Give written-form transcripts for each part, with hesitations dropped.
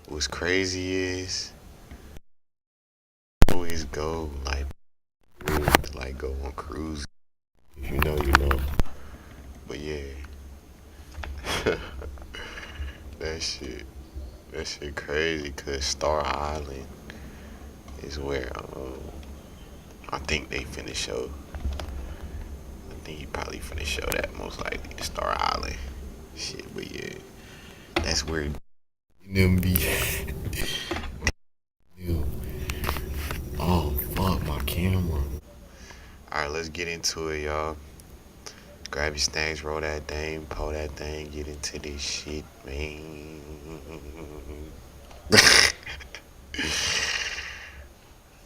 What's crazy is always go like go on cruise. If you know, you know. But yeah, that shit crazy. Cause Star Island is where I think they finna show. I think he probably finna show that most likely the Star Island shit. But yeah, that's where them be. Oh fuck my camera. Alright, let's get into it, y'all. Grab your snacks, roll that thing, pull that thing, get into this shit, man.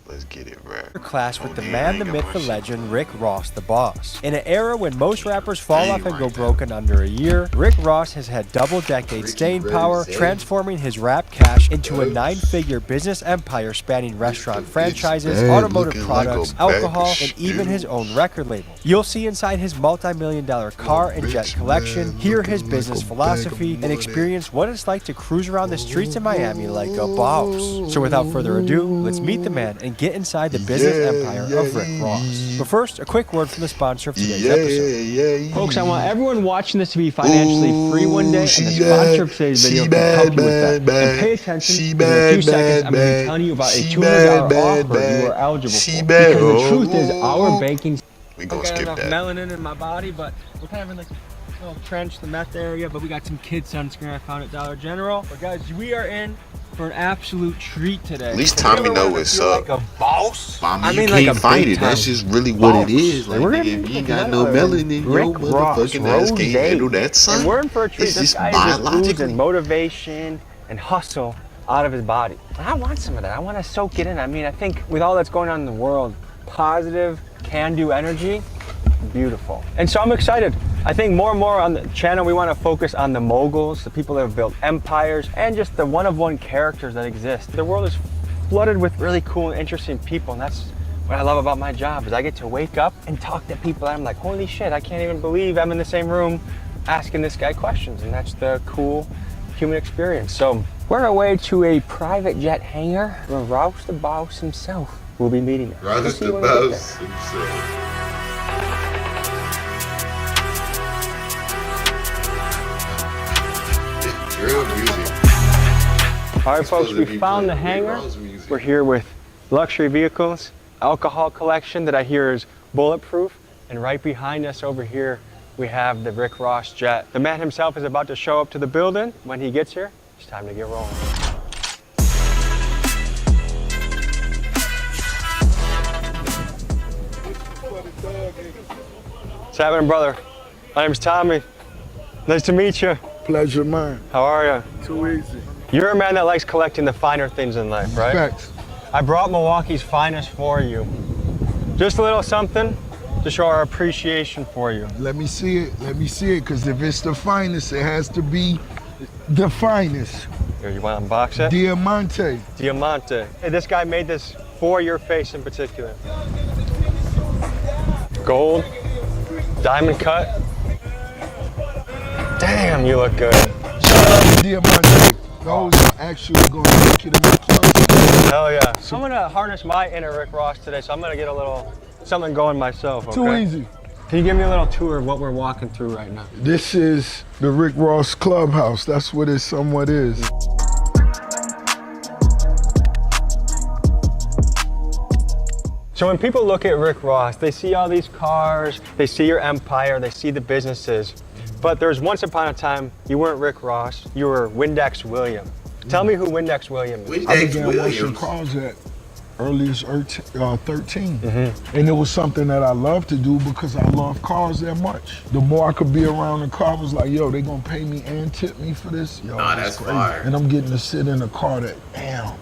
Let's get it, bro. Class with the man, the myth, the legend, Rick Ross, the boss. In an era when most rappers fall off and go broken under a year, Rick Ross has had double-decade staying power, transforming his rap cash into a 9-figure business empire spanning restaurant franchises, automotive products, alcohol, and even his own record label. You'll see inside his multi-million-dollar car and jet collection, hear his business philosophy, and experience what it's like to cruise around the streets of Miami like a boss. So without further ado, let's meet the man and get inside the business empire of Rick Ross. But first, a quick word from the sponsor of today's episode. Folks, I want everyone watching this to be financially free one day, and the sponsor of today's video can help you with that. And pay attention, because in a few seconds, I'm going to be telling you about a $200 offer you are eligible for. Because the truth is, our banking... We gonna skip enough that. melanin in my body, but we're kind of in like a little trench, the meth area, but we got some kid sunscreen I found at Dollar General. But guys, we are in for an absolute treat today. At least Tommy know what's up. Like a boss. I mean, you can't fight it. That's just really what it is. Like, We're nigga, if you ain't got no melanin, Rick your motherfucking ass can't handle that, son. And we're in for a treat. It's This just guy is just biologically. oozing motivation and hustle out of his body. And I want some of that. I want to soak it in. I mean, I think with all that's going on in the world, positive, can-do energy, beautiful. And so I'm excited. I think more and more on the channel we want to focus on the moguls, the people that have built empires, and just the one-of-one characters that exist. The world is flooded with really cool and interesting people, and that's what I love about my job, is I get to wake up and talk to people that I'm like, holy shit, I can't even believe I'm in the same room asking this guy questions, and that's the cool human experience. So we're on our way to a private jet hangar where Ross the boss himself will be meeting us. Ross the boss himself. All right, folks, we found the hangar. We're here with luxury vehicles, alcohol collection that I hear is bulletproof, and right behind us over here, we have the Rick Ross jet. The man himself is about to show up to the building. When he gets here, it's time to get rolling. What's happening, brother? My name's Tommy. Nice to meet you. Pleasure mine. How are you? Too easy. You're a man that likes collecting the finer things in life, right? Facts. I brought Milwaukee's finest for you. Just a little something to show our appreciation for you. Let me see it. Let me see it. Because if it's the finest, it has to be the finest. Here, you want to unbox it? Diamante. Diamante. Hey, this guy made this for your face in particular. Gold, diamond cut. Damn, you look good. Diamante. Those are actually going to make it in my clothes. Hell yeah. So I'm gonna harness my inner Rick Ross today, so I'm gonna get a little something going myself, okay? Too easy. Can you give me a little tour of what we're walking through right now? This is the Rick Ross Clubhouse. That's what it somewhat is. So when people look at Rick Ross, they see all these cars, they see your empire, they see the businesses. But there's once upon a time, you weren't Rick Ross, you were Windex William. Tell me who Windex William is. I began washing cars at early as 13. And it was something that I loved to do because I love cars that much. The more I could be around the car, I was like, yo, they gonna pay me and tip me for this? Yo, Nah, that's crazy. fire. And I'm getting to sit in a car that, damn,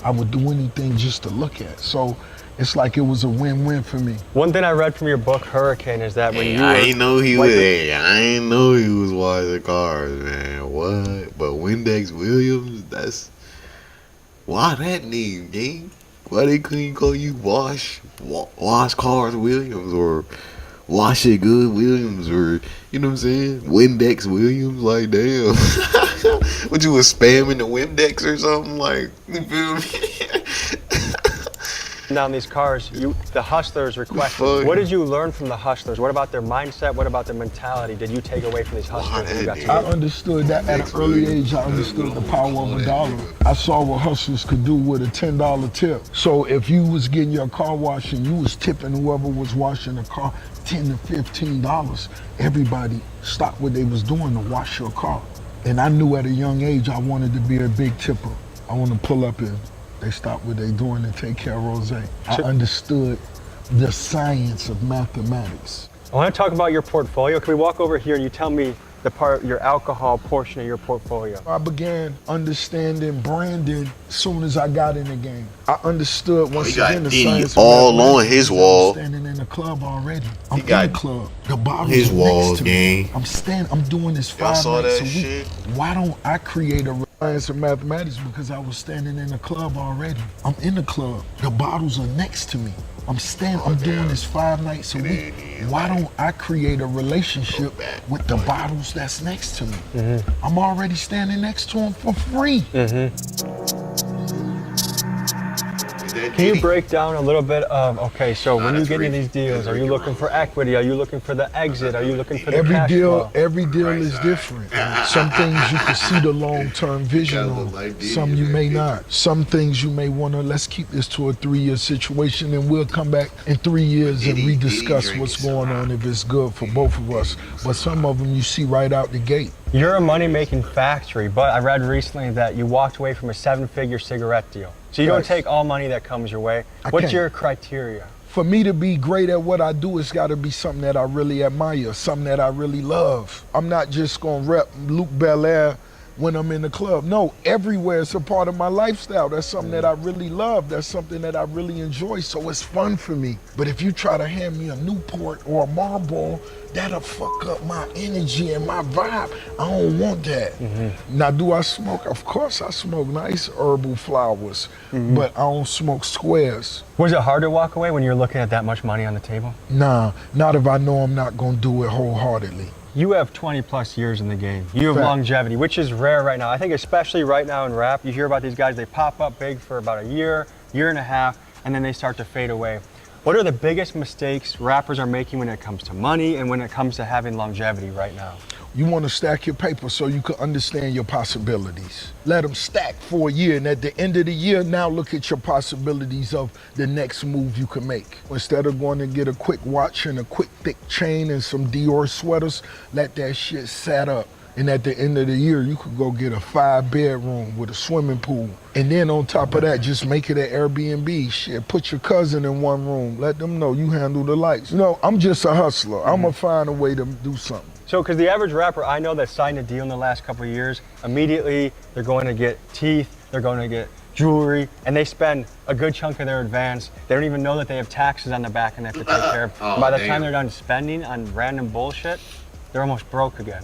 I would do anything just to look at. So it's like it was a win-win for me. One thing I read from your book, Hurricane, is that when you I were... ain't know he was. I ain't know he was washing cars, man. What? But Windex Williams, that's why that name, gang. Why they couldn't call you Wash Cars Williams or Washer Good Williams or, you know what I'm saying, Windex Williams, like, damn. What, you was spamming the Windex or something, like, you feel me? Now in these cars, the hustlers requested. What did you learn from the hustlers? What about their mindset? What about their mentality did you take away from these hustlers? I understood that at an early age. I understood the power of $1. I saw what hustlers could do with a $10 tip. So if you was getting your car washed and you was tipping whoever was washing the car $10 to $15, everybody stopped what they was doing to wash your car. And I knew at a young age I wanted to be a big tipper. I want to pull up and they stop what they're doing and take care of Rose. I understood the science of mathematics. I want to talk about your portfolio. Can we walk over here and you tell me your alcohol portion of your portfolio? I began understanding branding as soon as I got in the game. I understood once again the science all on his wall. I'm standing in the club already. I'm in got the club. The bottles his are wall next to me. game. I'm doing this 5 nights a week. Shit? Why don't I create a science of mathematics? Because I was standing in the club already. I'm in the club. The bottles are next to me. I'm doing this 5 nights a week. Why don't I create a relationship with the bottles that's next to me? Mm-hmm. I'm already standing next to them for free. Mm-hmm. Can you break down a little bit of, okay, so when you get into these deals, are you looking for equity? Are you looking for the exit? Are you looking for the cash flow? Every deal is different. Some things you can see the long-term vision on. Some you may not. Some things you may want to, let's keep this to a 3-year situation and we'll come back in 3 years and rediscuss what's going on if it's good for both of us. But some of them you see right out the gate. You're a money-making factory, but I read recently that you walked away from a 7-figure cigarette deal. So you don't take all money that comes your way. What's your criteria? For me to be great at what I do, it's got to be something that I really admire, something that I really love. I'm not just going to rep Luke Belaire when I'm in the club. No, everywhere it's a part of my lifestyle. That's something that I really love. That's something that I really enjoy. So it's fun for me. But if you try to hand me a Newport or a Marlboro, that'll fuck up my energy and my vibe. I don't want that. Mm-hmm. Now, do I smoke? Of course I smoke nice herbal flowers, but I don't smoke squares. Was it hard to walk away when you're looking at that much money on the table? Nah, not if I know I'm not gonna do it wholeheartedly. You have 20 plus years in the game. You have longevity, which is rare right now. I think especially right now in rap, you hear about these guys, they pop up big for about a year and a half, and then they start to fade away. What are the biggest mistakes rappers are making when it comes to money and when it comes to having longevity right now? You want to stack your paper so you can understand your possibilities. Let them stack for a year, and at the end of the year, now look at your possibilities of the next move you can make. Instead of going to get a quick watch and a quick thick chain and some Dior sweaters, let that shit set up. And at the end of the year, you could go get a 5-bedroom with a swimming pool. And then on top of that, just make it an Airbnb. Shit, put your cousin in one room. Let them know you handle the lights. You know, I'm just a hustler. I'm gonna find a way to do something. So, because the average rapper I know that signed a deal in the last couple of years, immediately they're going to get teeth, they're going to get jewelry, and they spend a good chunk of their advance. They don't even know that they have taxes on the back and they have to take care of. And by the time they're done spending on random bullshit, they're almost broke again.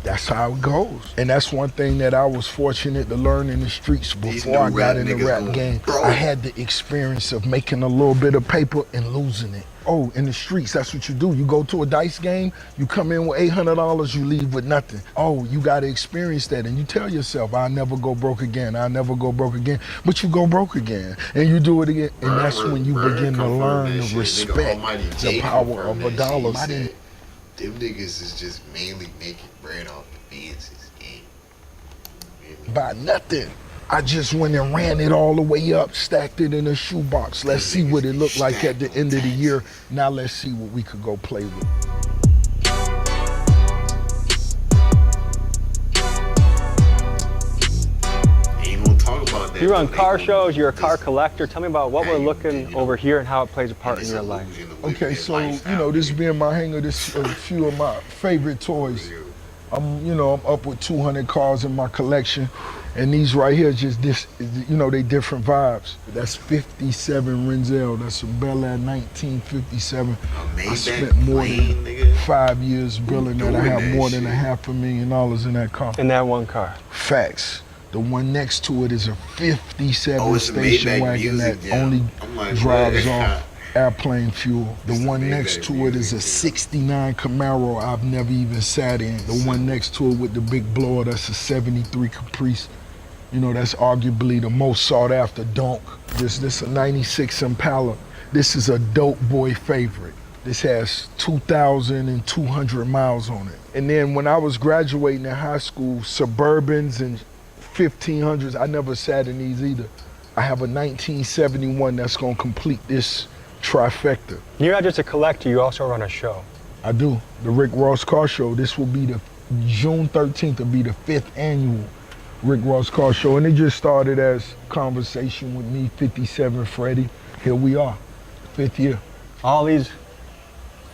That's how it goes. And that's one thing that I was fortunate to learn in the streets before I got in the rap game. I had the experience of making a little bit of paper and losing it. Oh, in the streets, that's what you do. You go to a dice game, you come in with $800, you leave with nothing. Oh, you got to experience that. And you tell yourself, I'll never go broke again. I'll never go broke again. But you go broke again. And you do it again. And that's when you begin to learn to respect the power of $1. Them niggas is just mainly making bread off the fences. By nothing. I just went and ran it all the way up, stacked it in a shoebox. Let's see what it looked like at the end of the year. Now let's see what we could go play with. Ain't gonna talk about that. You run car shows, you're a car collector. Tell me about what we're looking over here and how it plays a part in your life. Okay, so, you know, this being my hangar, this a few of my favorite toys. I'm up with 200 cars in my collection. And these right here, just this, you know, they different vibes. That's 57 Renzel. That's a Bel Air 1957. I spent more than 5 years building that. I have more than $500,000 in that car. In that one car? Facts. The one next to it is a 57 station wagon that only drives off airplane fuel. The one next to it is a 69 Camaro I've never even sat in. The one next to it with the big blower, that's a 73 Caprice. You know, that's arguably the most sought after donk. This a 96 Impala. This is a dope boy favorite. This has 2,200 miles on it. And then when I was graduating in high school, Suburbans and 1500s, I never sat in these either. I have a 1971 that's gonna complete this trifecta. You're not just a collector, you also run a show. I do. The Rick Ross Car Show. This will be June 13th will be the 5th annual Rick Ross Car Show. And it just started as conversation with me, 57 Freddie. Here we are, 5th year. All these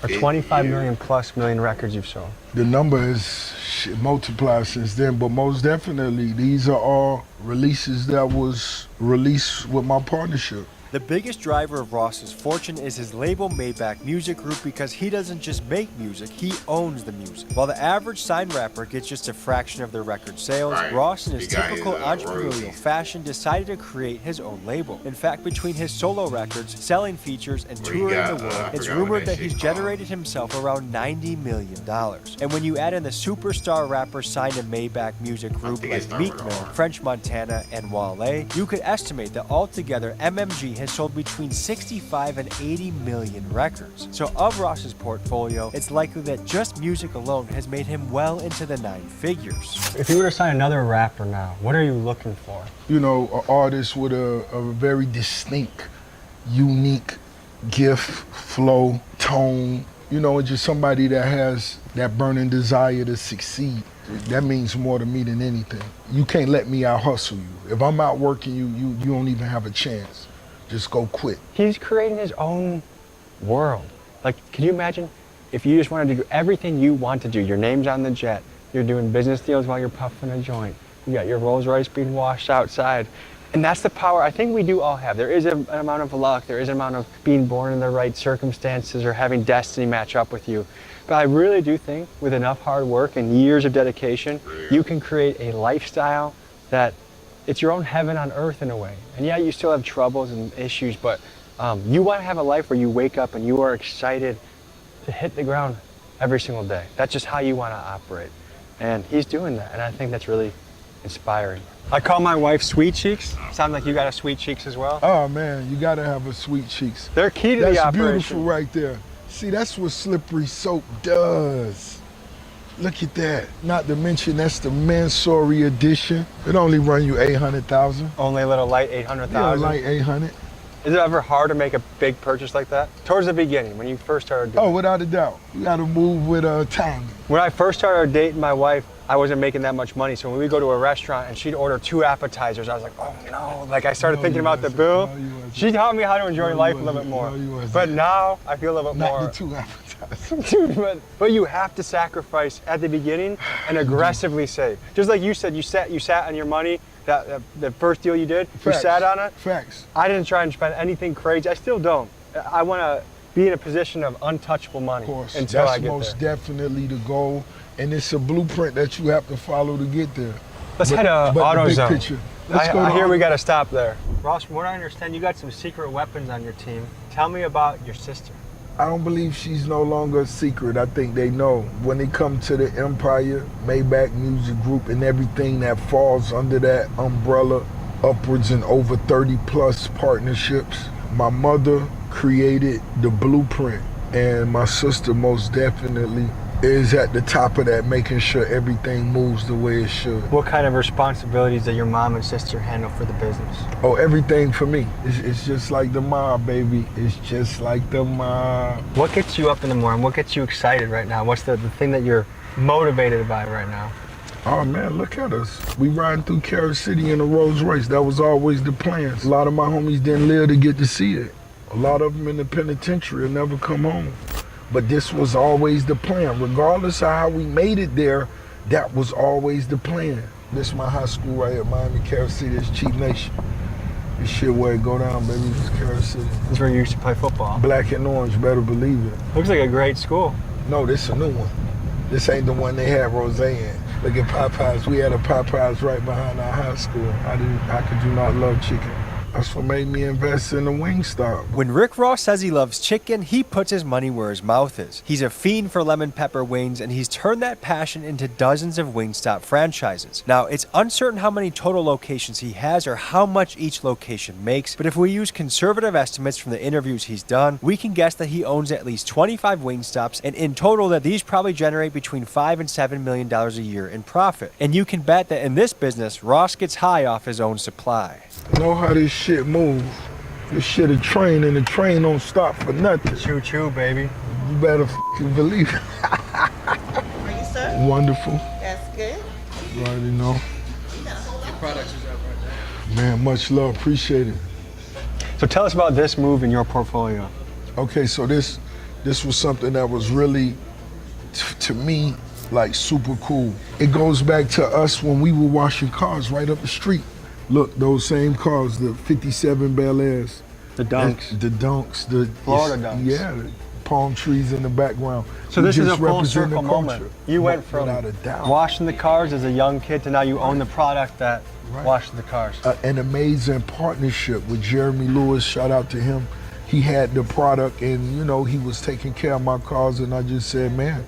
are 25 million plus records you've sold. The number has multiplied since then, but most definitely, these are all releases that was released with my partnership. The biggest driver of Ross's fortune is his label Maybach Music Group, because he doesn't just make music, he owns the music. While the average signed rapper gets just a fraction of their record sales, Right. Ross in his He got typical his, entrepreneurial royalties. fashion decided to create his own label. In fact, between his solo records, selling features, and What he touring got? the world, I it's forgot what rumored that that he's shit called. generated himself around $90 million. And when you add in the superstar rappers signed to Maybach Music Group think it's like Meek not Mill, wrong. French Montana, and Wale, you could estimate that altogether MMG has sold between 65 and 80 million records. So of Ross's portfolio, it's likely that just music alone has made him well into the 9 figures. If you were to sign another rapper now, what are you looking for? You know, an artist with a very distinct, unique gift, flow, tone, you know, and just somebody that has that burning desire to succeed. That means more to me than anything. You can't let me out hustle you. If I'm out working you, you don't even have a chance. Just go quit. He's creating his own world. Like, can you imagine if you just wanted to do everything you want to do? Your name's on the jet. You're doing business deals while you're puffing a joint. You got your Rolls Royce being washed outside. And that's the power I think we do all have. There is an amount of luck. There is an amount of being born in the right circumstances or having destiny match up with you. But I really do think with enough hard work and years of dedication, you can create a lifestyle that it's your own heaven on earth in a way. And yeah, you still have troubles and issues, but you want to have a life where you wake up and you are excited to hit the ground every single day. That's just how you want to operate. And he's doing that, and I think that's really inspiring. I call my wife Sweet Cheeks. Sounds like you got a Sweet Cheeks as well. Oh man, you gotta have a Sweet Cheeks. They're key to That's the operation. beautiful right there. See, that's what Slippery Soap does. Look at that. Not to mention that's the Mansory edition. It only run you 800,000. Only a little light, Yeah, 800,000. like 800. Is it ever hard to make a big purchase like that? Towards the beginning, when you first started doing Oh, without a doubt. You gotta move with time. When I first started dating my wife, I wasn't making that much money. So when we go to a restaurant and she'd order 2 appetizers, I was like, oh no. Like I started No, thinking you about the wasn't. bill. No, you wasn't. She taught me how to enjoy No, you life a little bit wasn't. more. No, you wasn't. But now I feel a little bit Not more. the 2 appetizers. but you have to sacrifice at the beginning and aggressively save. Just like you said, you sat on your money. That the first deal you did, Facts. you sat on it. Facts. I didn't try and spend anything crazy. I still don't. I want to be in a position of untouchable money Of course. until That's I get most there. definitely the goal. And it's a blueprint that you have to follow to get there. Let's But- head to but the big AutoZone. picture. Let's go I to hear we Auto- got to stop there. Ross, from what I understand, you got some secret weapons on your team. Tell me about your sister. I don't believe she's no longer a secret. I think they know. When it comes to the Empire, Maybach Music Group, and everything that falls under that umbrella, upwards and over 30 plus partnerships, my mother created the blueprint, and my sister most definitely is at the top of that, making sure everything moves the way it should. What kind of responsibilities that your mom and sister handle for the business? Oh, everything for me. It's just like the mob, baby. It's just like the mob. What gets you up in the morning? What gets you excited right now? What's the thing that you're motivated by right now? Oh man, look at us. We riding through Carol City in a Rolls Royce. That was always the plan. A lot of my homies didn't live to get to see it. A lot of them in the penitentiary will never come home. But this was always the plan. Regardless of how we made it there, that was always the plan. This is my high school right here, Miami, Carol City. It's Cheap Nation. This shit where it go down, baby. This is Carol City. This is where you used to play football. Black and orange, better believe it. Looks like a great school. No, this is a new one. This ain't the one they had Rose in. Look at Popeyes. We had a Popeyes right behind our high school. How could you not love chicken? That's what made me invest in the Wingstop. When Rick Ross says he loves chicken, he puts his money where his mouth is. He's a fiend for lemon pepper wings, and he's turned that passion into dozens of Wingstop franchises. Now, it's uncertain how many total locations he has or how much each location makes, but if we use conservative estimates from the interviews he's done, we can guess that he owns at least 25 Wingstops, and in total that these probably generate between $5 and $7 million a year in profit. And you can bet that in this business, Ross gets high off his own supply. Know how this shit move. This shit a train, and the train don't stop for nothing. Choo choo, baby. You better f***ing believe it. Are you, sir? Wonderful. That's good. You already know. Your products is out right Man, much love. Appreciate it. So tell us about this move in your portfolio. Okay, so this was something that was really, to me, like super cool. It goes back to us when we were washing cars right up the street. Look, those same cars, the 57 Bel Airs. The Dunks. The Dunks. The Florida Dunks. Yeah, the palm trees in the background. So We this is a just full represent the circle moment. culture. You went from Without a doubt. washing the cars as a young kid to now you own the product that washes the cars. An amazing partnership with Jeremy Lewis. Shout out to him. He had the product, and you know, he was taking care of my cars, and I just said, man,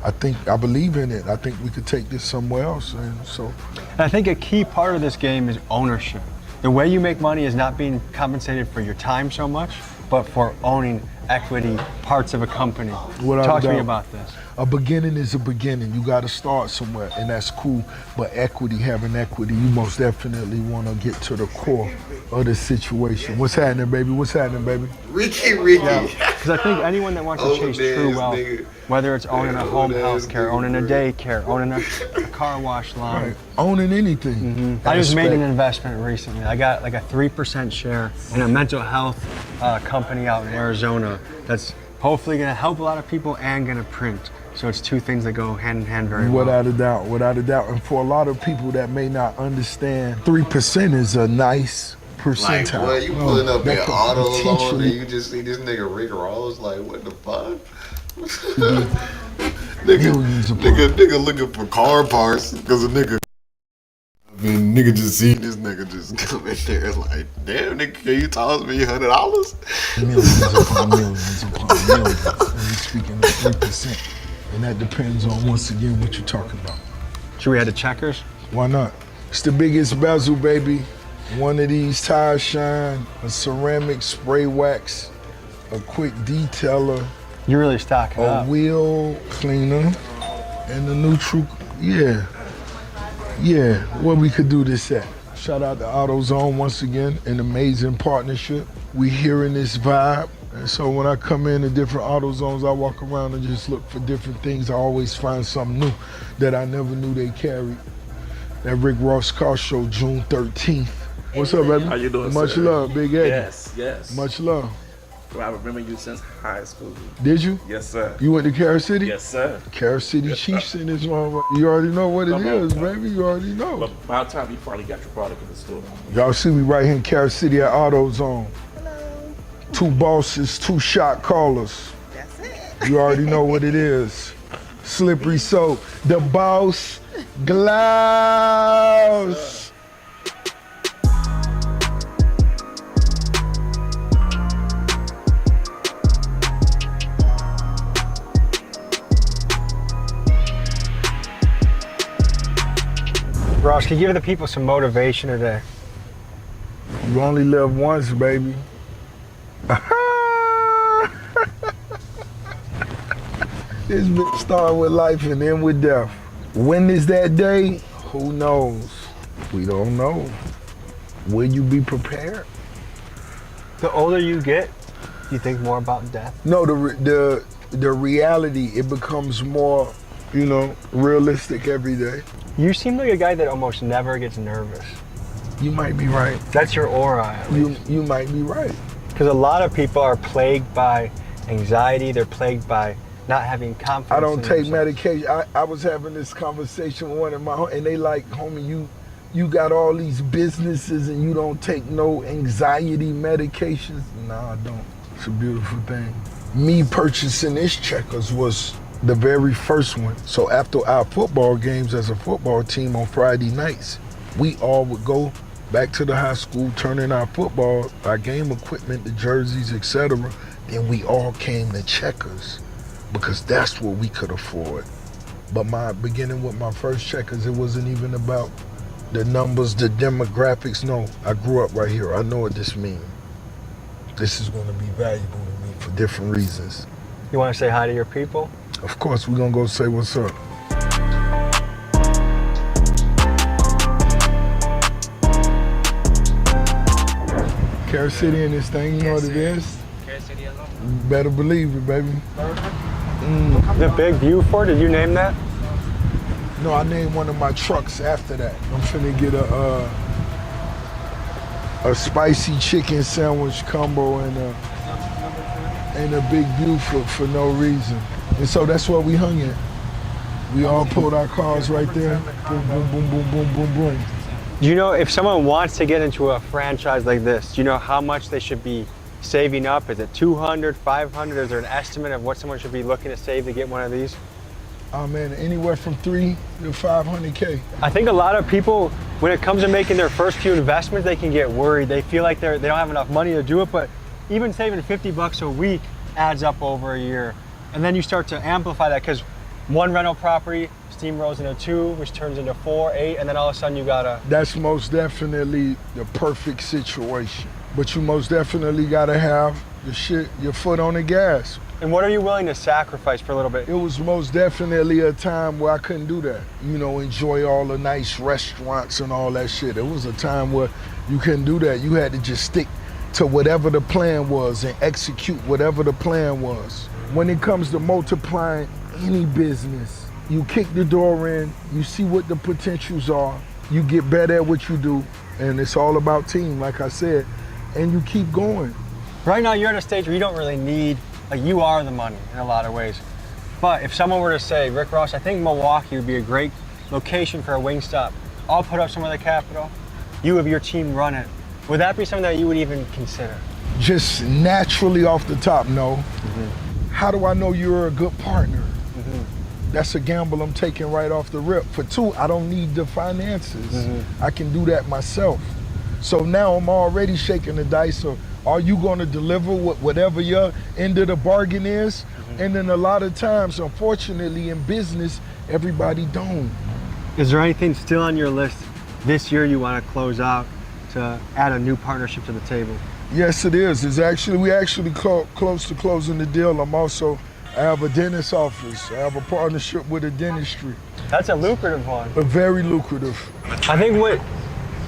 I believe in it. I think we could take this somewhere else. And so And I think a key part of this game is ownership. The way you make money is not being compensated for your time so much, but for owning equity parts of a company. Without Talk a to me doubt. about this. a beginning is a beginning. You got to start somewhere, and that's cool. But having equity, you most definitely want to get to the core of the situation. What's happening, baby? What's happening, baby? Ricky. Because I think anyone that wants to Old chase ass true wealth, nigga. whether it's owning a Yeah, home old health ass care, nigga, owning a bro. daycare, owning a car wash line. Right. Owning anything. I just made an Aspect. investment recently. I got like a 3% share in a mental health company out in Arizona that's hopefully going to help a lot of people and going to print. So it's two things that go hand in hand very well. Without a doubt, without a doubt. And for a lot of people that may not understand, 3% is a nice Like, percentile. boy, you pulling up That in could auto loan and potentially- you just see this nigga Rick Ross, like, what the fuck? Millions of nigga looking for car parts because a nigga. And nigga just see this nigga just come in there like, damn nigga, can you toss me $100? Millions upon millions upon millions. And you're speaking of 3%. And that depends on, once again, what you're talking about. Should we head to Checkers? Why not? It's the biggest bezel, baby. One of these tires shine, a ceramic spray wax, a quick detailer, You're really stocking a up. wheel cleaner, and a neutral, yeah, where we could do this at. Shout out to AutoZone once again, an amazing partnership. We hearing this vibe, and so when I come into different AutoZones, I walk around and just look for different things. I always find something new that I never knew they carried. That Rick Ross Car Show, June 13th. What's up, baby? How you doing, Much sir? love, Big Eddie. Yes. Much love. Well, I remember you since high school. Did you? Yes, sir. You went to Carol City? Yes, sir. Carol City Chiefs in this motherfucker. You already know what it Come on, is, man. baby. You already know. But by the time you finally got your product in the store. Y'all see me right here in Carol City at AutoZone. Hello. 2 bosses, 2 shot callers. That's it. You already know what it is. Slippery soap. The Boss Glouse. Ross, can you give the people some motivation today? You only live once, baby. This bitch start with life and end with death. When is that day? Who knows? We don't know. Will you be prepared? The older you get, you think more about death? No, the reality, it becomes more, realistic every day. You seem like a guy that almost never gets nervous. You might be right. That's your aura, at least. You might be right. Because a lot of people are plagued by anxiety. They're plagued by not having confidence. I don't in take themselves. medication. I was having this conversation with one of my and they like, homie, you got all these businesses and you don't take no anxiety medications. No, I don't. It's a beautiful thing. Me purchasing this Checkers was the very first one. So after our football games as a football team on Friday nights, we all would go back to the high school, turning our football, our game equipment, the jerseys, etc. Then we all came to Checkers because that's what we could afford. But beginning with my first Checkers, it wasn't even about the numbers, the demographics. No, I grew up right here. I know what this means. This is going to be valuable to me for different reasons. You want to say hi to your people? Of course, we're going to go say what's up. Carrot City in this thing, you know what it is? Carrot City alone. You better believe it, baby. The Big View Fort, did you name that? No, I named one of my trucks after that. I'm finna get a spicy chicken sandwich combo and a Big View for no reason. And so that's where we hung at. We all pulled our cars right there. Boom, boom, boom, boom, boom, boom, boom. Do you know if someone wants to get into a franchise like this, do you know how much they should be saving up? Is it 200, 500? Is there an estimate of what someone should be looking to save to get one of these? Oh man, anywhere from 3 to 500K. I think a lot of people, when it comes to making their first few investments, they can get worried. They feel like they don't have enough money to do it, but even saving $50 a week adds up over a year. And then you start to amplify that because one rental property steamrolls into 2, which turns into 4, 8, and then all of a sudden you gotta... That's most definitely the perfect situation. But you most definitely gotta have your foot on the gas. And what are you willing to sacrifice for a little bit? It was most definitely a time where I couldn't do that. You know, enjoy all the nice restaurants and all that shit. It was a time where you couldn't do that. You had to just stick to whatever the plan was and execute whatever the plan was. When it comes to multiplying any business, you kick the door in, you see what the potentials are, you get better at what you do, and it's all about team, like I said, and you keep going. Right now you're at a stage where you don't really need, like you are the money in a lot of ways. But if someone were to say, Rick Ross, I think Milwaukee would be a great location for a Wingstop. I'll put up some of the capital, you have your team run it. Would that be something that you would even consider? Just naturally off the top, no. How do I know you're a good partner? That's a gamble I'm taking right off the rip. For 2, I don't need the finances. I can do that myself. So now I'm already shaking the dice of, are you gonna deliver whatever your end of the bargain is? And then a lot of times, unfortunately in business, everybody don't. Is there anything still on your list this year you wanna close out to add a new partnership to the table? Yes, it is. We actually close to closing the deal. I have a dentist office. I have a partnership with a dentistry. That's a lucrative one. But very lucrative. I think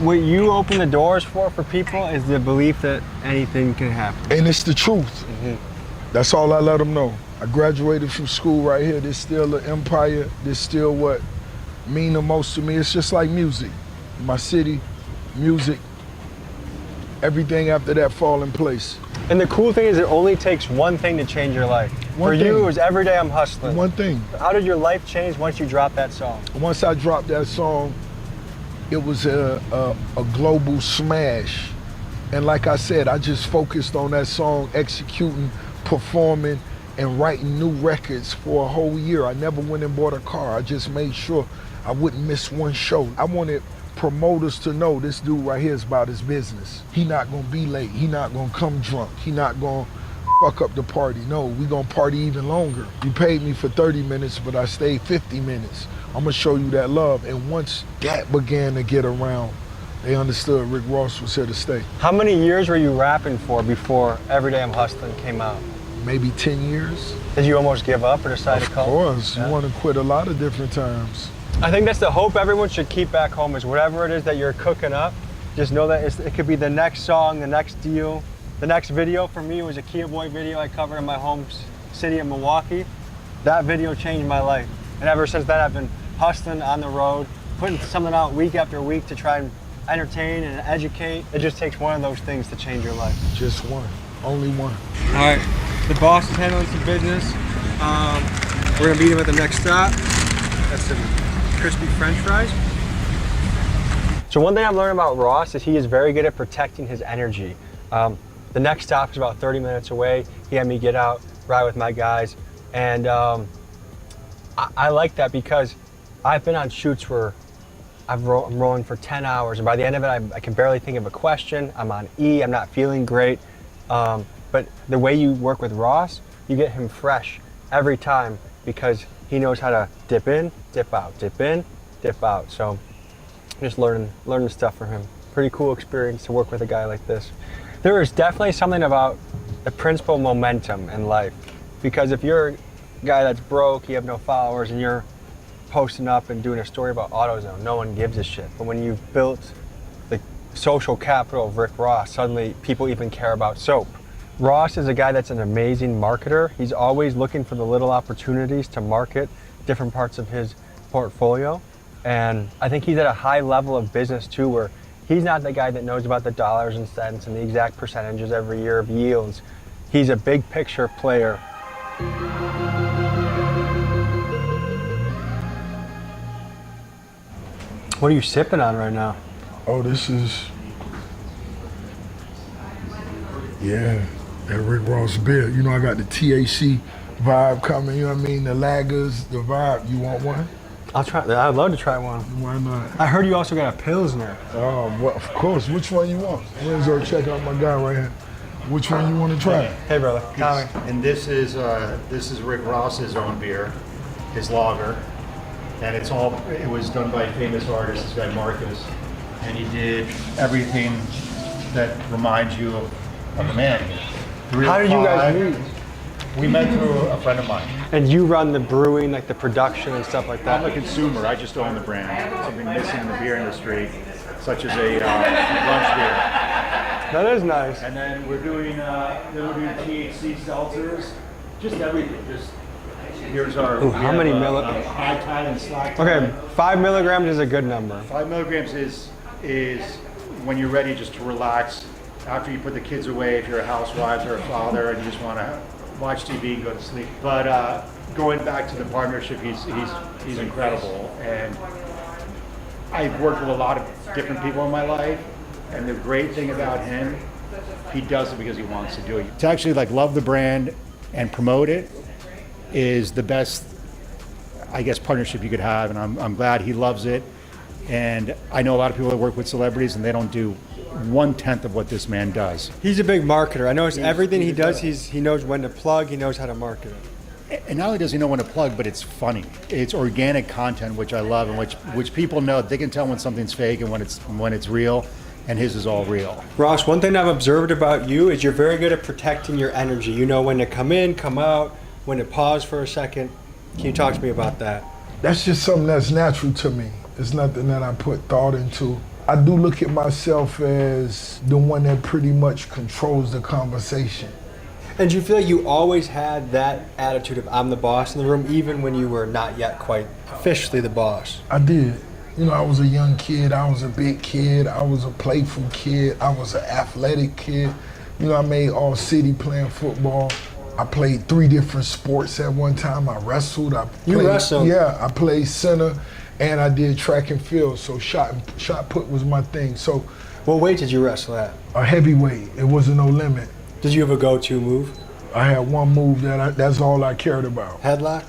what you open the doors for people is the belief that anything can happen. And it's the truth. That's all I let them know. I graduated from school right here. This still an empire. This still what mean the most to me. It's just like music. My city, music, everything after that fall in place. And the cool thing is it only takes one thing to change your life. For you, it was Every Day I'm Hustling. One thing. How did your life change once you dropped that song? Once I dropped that song, it was a global smash. And like I said, I just focused on that song, executing, performing, and writing new records for a whole year. I never went and bought a car. I just made sure I wouldn't miss one show. I wanted promoters to know this dude right here is about his business. He not gonna be late. He not gonna come drunk. He not gonna fuck up the party. No, we gonna party even longer. You paid me for 30 minutes, but I stayed 50 minutes. I'm gonna show you that love. And once that began to get around, they understood Rick Ross was here to stay. How many years were you rapping for before Every Day I'm Hustling came out? Maybe 10 years. Did you almost give up or decide to call? Of course, you want to quit a lot of different times. I think that's the hope everyone should keep back home is whatever it is that you're cooking up, just know that it could be the next song, the next deal. The next video for me was a Kia Boy video I covered in my home city of Milwaukee. That video changed my life. And ever since then, I've been hustling on the road, putting something out week after week to try and entertain and educate. It just takes one of those things to change your life. Just one, only one. All right, the boss is handling some business. We're gonna meet him at the next stop. That's some crispy French fries. So one thing I've learned about Ross is he is very good at protecting his energy. The next stop is about 30 minutes away. He had me get out, ride with my guys. And I like that because I've been on shoots where I'm rolling for 10 hours, and by the end of it, I can barely think of a question. I'm on E, I'm not feeling great. But the way you work with Ross, you get him fresh every time because he knows how to dip in, dip out, dip in, dip out. So just learning stuff from him. Pretty cool experience to work with a guy like this. There is definitely something about the principle momentum in life, because if you're a guy that's broke, you have no followers, and you're posting up and doing a story about AutoZone, no one gives a shit. But when you've built the social capital of Rick Ross, suddenly people even care about soap. Ross is a guy that's an amazing marketer. He's always looking for the little opportunities to market different parts of his portfolio. And I think he's at a high level of business too, where he's not the guy that knows about the dollars and cents and the exact percentages every year of yields. He's a big picture player. What are you sipping on right now? Oh, this is, yeah, that Rick Ross beer. You know, I got the THC vibe coming, you know what I mean? The lagers, the vibe. You want one? I'll try. I'd love to try one. Why not? I heard you also got a Pilsner. Well, of course. Which one you want? Renzo, check out my guy right here. Which one you want to try? Hey, brother. Tommy. And this is Rick Ross's own beer, his lager, and it was done by a famous artist, this guy Marcus, and he did everything that reminds you of a man. How did you guys meet? We met through a friend of mine. And you run the brewing, like the production and stuff like that? I'm a consumer. I just own the brand. Something missing in the beer industry, such as a lunch beer. That is nice. And then we're doing THC seltzers, just everything. Just here's our. Ooh, how many high tide and slack tide. Okay, 5 milligrams is a good number. 5 milligrams is when you're ready just to relax after you put the kids away. If you're a housewife or a father and you just want to watch TV and go to sleep. But going back to the partnership, he's incredible, and I've worked with a lot of different people in my life, and the great thing about him, he does it because he wants to do it. To actually love the brand and promote it is the best, I guess, partnership you could have, and I'm glad he loves it. And I know a lot of people that work with celebrities and they don't do 1/10 of what this man does. He's a big marketer. I notice everything he does, he knows when to plug, he knows how to market it. And not only does he know when to plug, but it's funny. It's organic content, which I love, and which people know. They can tell when something's fake and when it's real, and his is all real. Ross, one thing I've observed about you is you're very good at protecting your energy. You know when to come in, come out, when to pause for a second. Can you talk to me about that? That's just something that's natural to me. It's nothing that I put thought into. I do look at myself as the one that pretty much controls the conversation. And do you feel like you always had that attitude of I'm the boss in the room, even when you were not yet quite officially the boss? I did. You know, I was a young kid, I was a big kid, I was a playful kid, I was an athletic kid. You know, I made all city playing football. I played 3 different sports at one time. I wrestled. You wrestled? Yeah, I played center. And I did track and field, so shot put was my thing. So, what weight did you wrestle at? A heavyweight. It wasn't no limit. Did you have a go-to move? I had one move that's all I cared about. Headlock?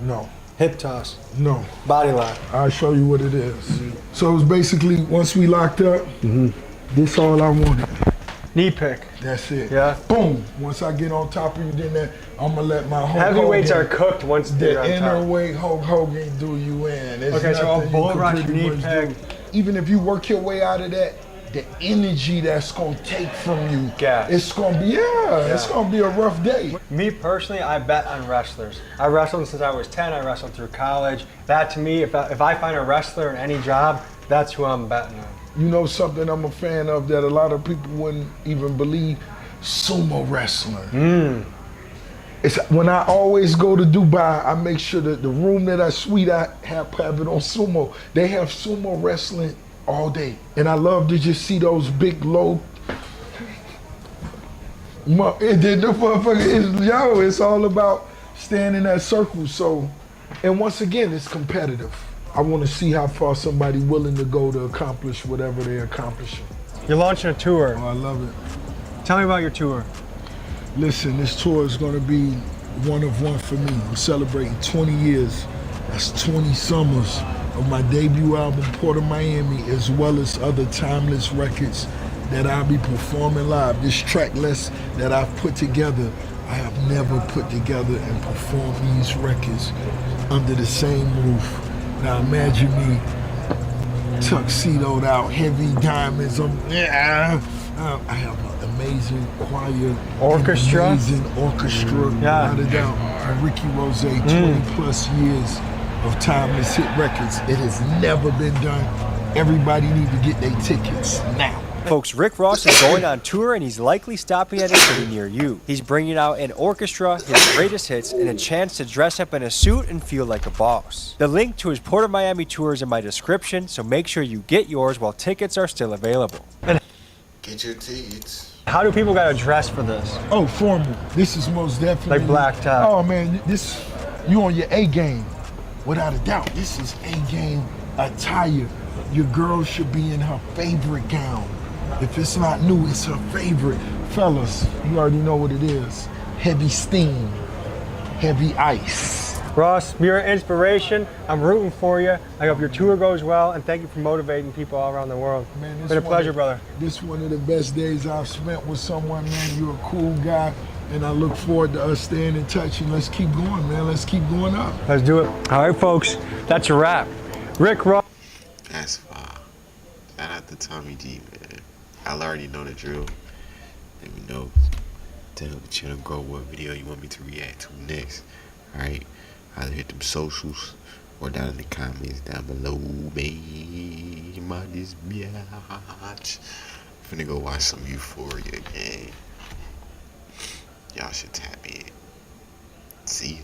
No. Hip toss? No. Body lock? I'll show you what it is. Mm-hmm. So it was basically once we locked up, this all I wanted. Knee pick. That's it. Yeah. Boom. Once I get on top of you, then I'm gonna let my Hulk Heavyweights Hogan, are cooked once they're on top. The inner weight Hulk Hogan do you in. There's okay, so a bull rush, knee peg. Even if you work your way out of that, the energy that's gonna take from you, it's gonna be it's gonna be a rough day. Me personally, I bet on wrestlers. I wrestled since I was 10. I wrestled through college. That to me, if I find a wrestler in any job, that's who I'm betting on. You know something I'm a fan of that a lot of people wouldn't even believe? Sumo wrestling. It's when I always go to Dubai, I make sure that the room that I suite I have it on sumo. They have sumo wrestling all day. And I love to just see those big low it's all about staying in that circle. So, and once again, it's competitive. I want to see how far somebody willing to go to accomplish whatever they're accomplishing. You're launching a tour. Oh, I love it. Tell me about your tour. Listen, this tour is going to be one of one for me. I'm celebrating 20 years. That's 20 summers of my debut album, Port of Miami, as well as other timeless records that I'll be performing live. This track list that I've put together, I have never put together and performed these records under the same roof. Now imagine me tuxedoed out, heavy diamonds. I have an amazing choir, Orchestra? amazing orchestra, without a doubt. And Ricky Rose, 20 plus years of timeless hit records. It has never been done. Everybody need to get their tickets now. Folks, Rick Ross is going on tour and he's likely stopping at a city near you. He's bringing out an orchestra, his greatest hits, and a chance to dress up in a suit and feel like a boss. The link to his Port of Miami tour is in my description, so make sure you get yours while tickets are still available. Get your tickets. How do people gotta dress for this? Oh, formal. This is most definitely. Like black tie. Oh man, this, you on your A game. Without a doubt, this is A game attire. Your girl should be in her favorite gown. If it's not new, it's her favorite. Fellas, you already know what it is. Heavy steam, heavy ice. Ross, you're an inspiration. I'm rooting for you. I hope your tour goes well, and thank you for motivating people all around the world. Man, it's been a pleasure, brother. This is one of the best days I've spent with someone, man. You're a cool guy, and I look forward to us staying in touch, and let's keep going, man. Let's keep going up. Let's do it. All right, folks, that's a wrap. Rick Ross. That's fine. Shout out to Tommy G, man. I already know the drill. Let me know. Tell the channel grow what video you want me to react to next. Alright? Either hit them socials or down in the comments down below, baby. My this biatch. Finna go watch some Euphoria, gang. Y'all should tap in. See ya.